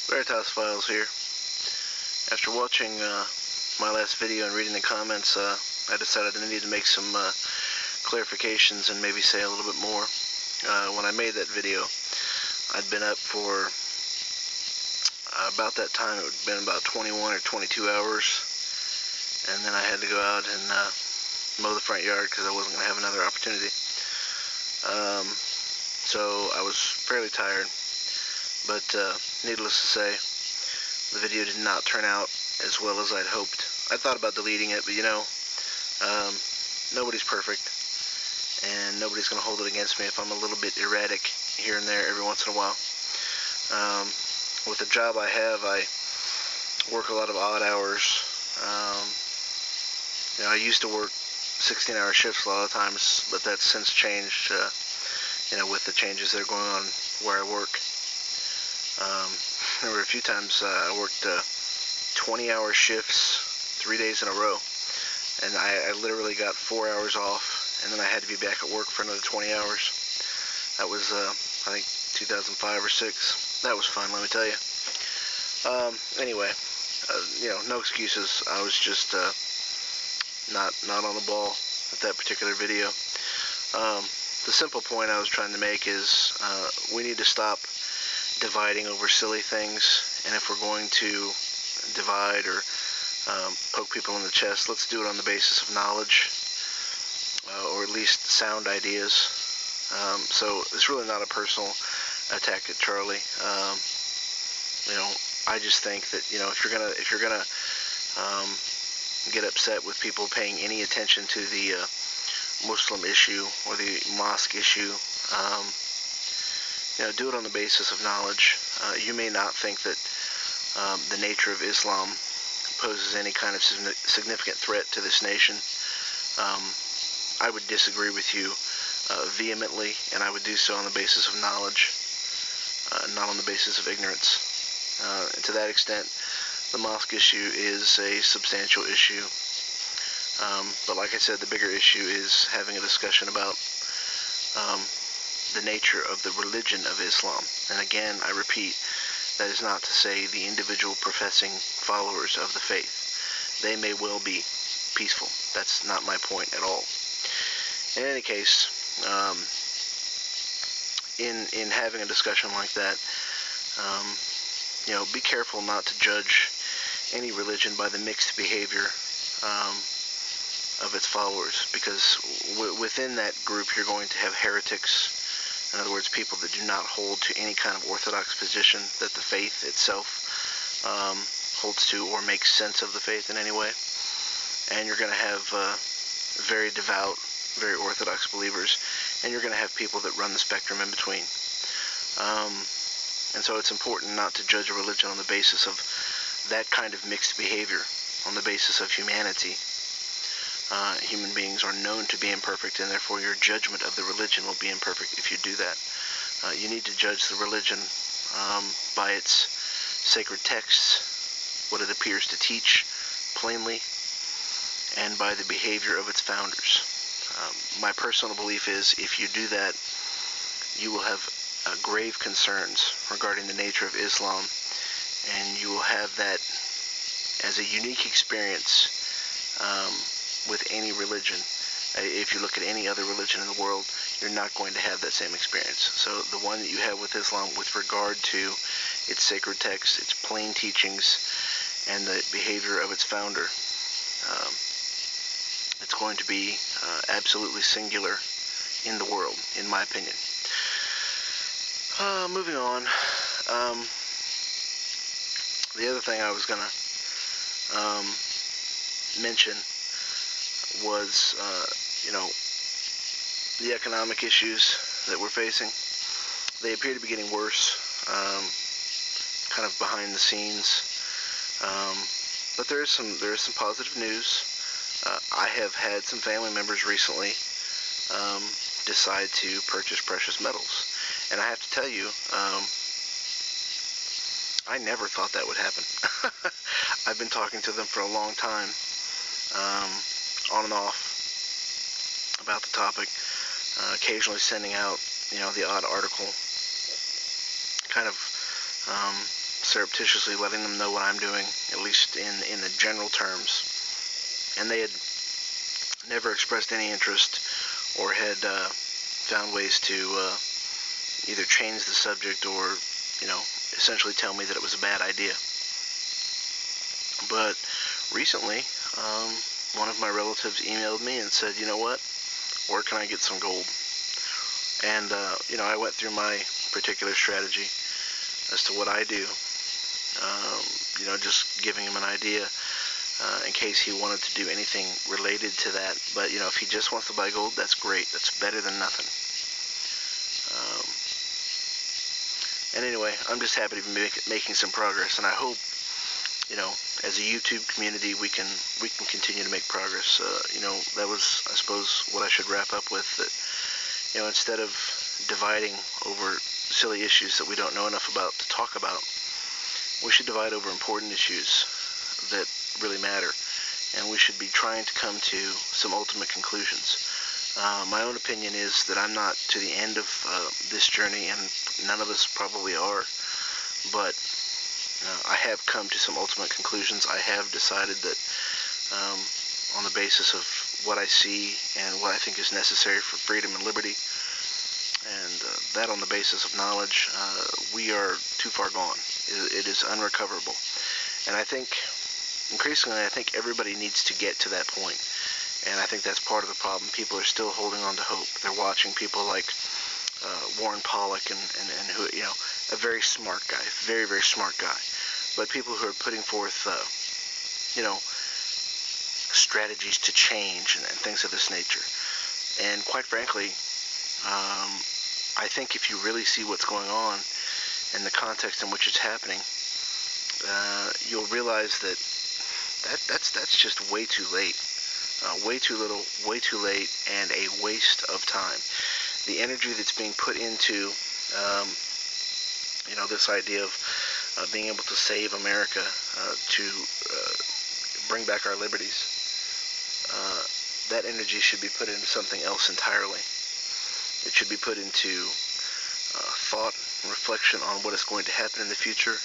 Veritas Files here. After watching my last video and reading the comments, I decided I needed to make some clarifications and maybe say a little bit more. When I made that video, I'd been up for about that time. It had been about 21 or 22 hours, and then I had to go out and mow the front yard because I wasn't going to have another opportunity. So I was fairly tired, but needless to say, the video did not turn out as well as I'd hoped. I thought about deleting it, but nobody's perfect, and nobody's going to hold it against me if I'm a little bit erratic here and there every once in a while. With the job I have, I work a lot of odd hours. I used to work 16-hour shifts a lot of times, but that's since changed, with the changes that are going on where I work. There were a few times I worked 20-hour shifts 3 days in a row, and I literally got 4 hours off, and then I had to be back at work for another 20 hours. That was, I think, 2005 or 6. That was fun, let me tell you. Anyway, no excuses. I was just not on the ball with that particular video. The simple point I was trying to make is we need to stop dividing over silly things, and if we're going to divide or poke people in the chest, let's do it on the basis of knowledge, or at least sound ideas. So it's really not a personal attack at Charlie. I just think that if you're gonna get upset with people paying any attention to the Muslim issue or the mosque issue, do it on the basis of knowledge. You may not think that the nature of Islam poses any kind of significant threat to this nation. I would disagree with you vehemently, and I would do so on the basis of knowledge, not on the basis of ignorance. And to that extent, the mosque issue is a substantial issue. But like I said, the bigger issue is having a discussion about the nature of the religion of Islam. And again, I repeat, that is not to say the individual professing followers of the faith. They may well be peaceful. That's not my point at all. In any case, in having a discussion like that, be careful not to judge any religion by the mixed behavior of its followers, because within that group you're going to have heretics. In other words, people that do not hold to any kind of orthodox position that the faith itself holds to or makes sense of the faith in any way. And you're going to have very devout, very orthodox believers, and you're going to have people that run the spectrum in between. And so it's important not to judge a religion on the basis of that kind of mixed behavior, on the basis of humanity. Human beings are known to be imperfect, and therefore your judgment of the religion will be imperfect if you do that. You need to judge the religion by its sacred texts, what it appears to teach plainly, and by the behavior of its founders. My personal belief is if you do that, you will have grave concerns regarding the nature of Islam, and you will have that as a unique experience with any religion. If you look at any other religion in the world, you're not going to have that same experience. So the one that you have with Islam with regard to its sacred texts, its plain teachings, and the behavior of its founder, it's going to be absolutely singular in the world, in my opinion. Moving on, the other thing I was going to mention was, the economic issues that we're facing. They appear to be getting worse, kind of behind the scenes, but there is some positive news. I have had some family members recently decide to purchase precious metals. And I have to tell you, I never thought that would happen. I've been talking to them for a long time, on and off, about the topic, occasionally sending out, the odd article, kind of surreptitiously letting them know what I'm doing, at least in the general terms. And they had never expressed any interest or had found ways to either change the subject or, essentially tell me that it was a bad idea. But recently, one of my relatives emailed me and said, you know what, where can I get some gold? And, I went through my particular strategy as to what I do, just giving him an idea in case he wanted to do anything related to that. But, if he just wants to buy gold, that's great. That's better than nothing. And anyway, I'm just happy to be making some progress, and I hope, as a YouTube community, we can continue to make progress. That was, I suppose, what I should wrap up with, that, instead of dividing over silly issues that we don't know enough about to talk about, we should divide over important issues that really matter, and we should be trying to come to some ultimate conclusions. My own opinion is that I'm not to the end of this journey, and none of us probably are, but I have come to some ultimate conclusions. I have decided that on the basis of what I see and what I think is necessary for freedom and liberty, and that on the basis of knowledge, we are too far gone. It is unrecoverable. And I think, increasingly, everybody needs to get to that point. And I think that's part of the problem. People are still holding on to hope. They're watching people like Warren Pollock and who, a very smart guy, very, very smart guy. But people who are putting forth, strategies to change and things of this nature. And quite frankly, I think if you really see what's going on and the context in which it's happening, you'll realize that that's just way too late. Way too little, way too late, and a waste of time. The energy that's being put into, this idea of being able to save America, to bring back our liberties, that energy should be put into something else entirely. It should be put into thought and reflection on what is going to happen in the future,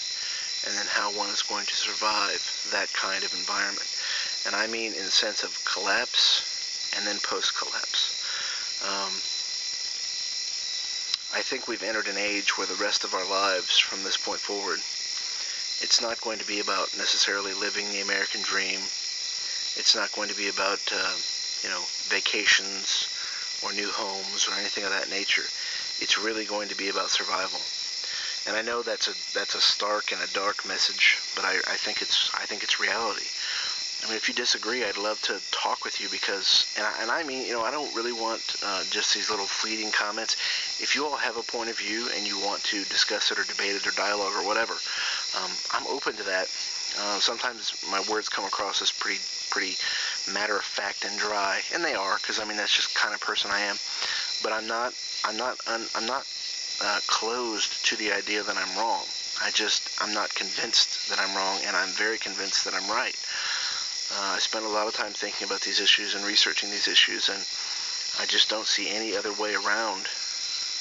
and then how one is going to survive that kind of environment. And I mean in the sense of collapse and then post-collapse. I think we've entered an age where the rest of our lives from this point forward, it's not going to be about necessarily living the American dream. It's not going to be about, vacations or new homes or anything of that nature. It's really going to be about survival. And I know that's a stark and a dark message, but I think it's reality. I mean, if you disagree, I'd love to talk with you, because, and I mean, I don't really want just these little fleeting comments. If you all have a point of view and you want to discuss it or debate it or dialogue or whatever, I'm open to that. Sometimes my words come across as pretty matter of fact and dry, and they are, because I mean that's just the kind of person I am. But I'm not closed to the idea that I'm wrong. I'm not convinced that I'm wrong, and I'm very convinced that I'm right. I spent a lot of time thinking about these issues and researching these issues, and I just don't see any other way around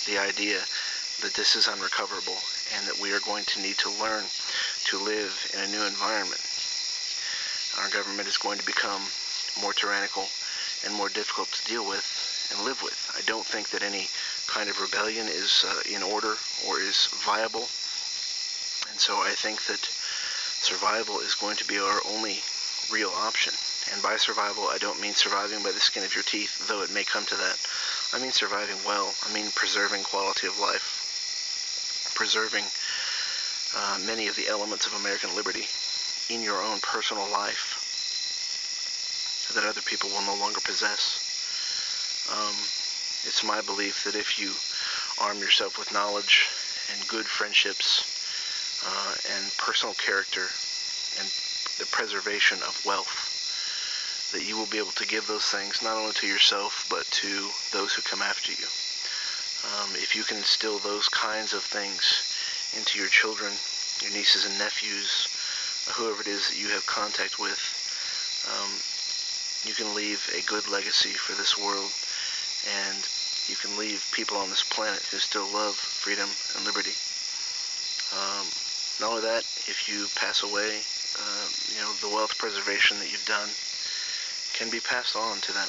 the idea that this is unrecoverable and that we are going to need to learn to live in a new environment. Our government is going to become more tyrannical and more difficult to deal with and live with. I don't think that any kind of rebellion is in order or is viable, and so I think that survival is going to be our only real option. And by survival, I don't mean surviving by the skin of your teeth, though it may come to that. I mean surviving well. I mean preserving quality of life, preserving many of the elements of American liberty in your own personal life that other people will no longer possess. It's my belief that if you arm yourself with knowledge and good friendships and personal character and the preservation of wealth, that you will be able to give those things not only to yourself but to those who come after you. If you can instill those kinds of things into your children, your nieces and nephews, whoever it is that you have contact with, you can leave a good legacy for this world, and you can leave people on this planet who still love freedom and liberty. not only that, if you pass away, the wealth preservation that you've done can be passed on to them.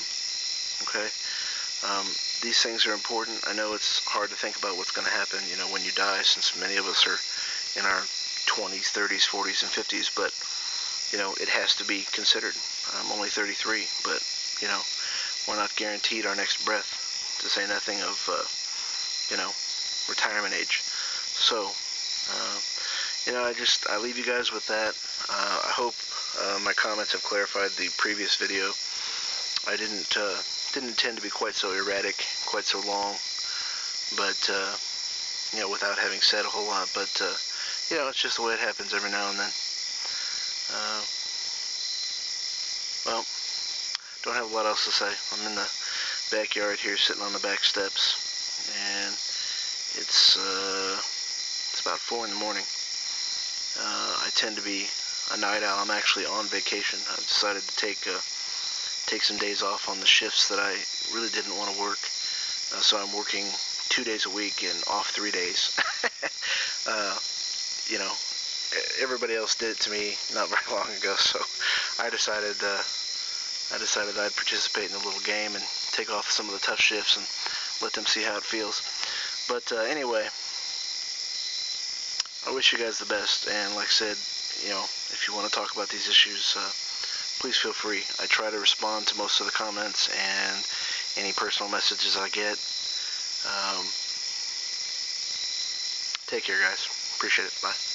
Okay? These things are important. I know it's hard to think about what's going to happen, when you die, since many of us are in our 20s, 30s, 40s, and 50s, but, it has to be considered. I'm only 33, but, we're not guaranteed our next breath, to say nothing of, retirement age. So, I leave you guys with that. I hope my comments have clarified the previous video. I didn't intend to be quite so erratic, quite so long, but, without having said a whole lot, but, it's just the way it happens every now and then. Well, don't have a lot else to say. I'm in the backyard here, sitting on the back steps, and it's about 4 in the morning. I tend to be a night owl. I'm actually on vacation. I've decided to take some days off on the shifts that I really didn't want to work. So I'm working 2 days a week and off 3 days. Everybody else did it to me not very long ago, so I decided I'd participate in the little game and take off some of the tough shifts and let them see how it feels. But anyway, I wish you guys the best, and like I said, if you want to talk about these issues, please feel free. I try to respond to most of the comments and any personal messages I get. Take care, guys. Appreciate it. Bye.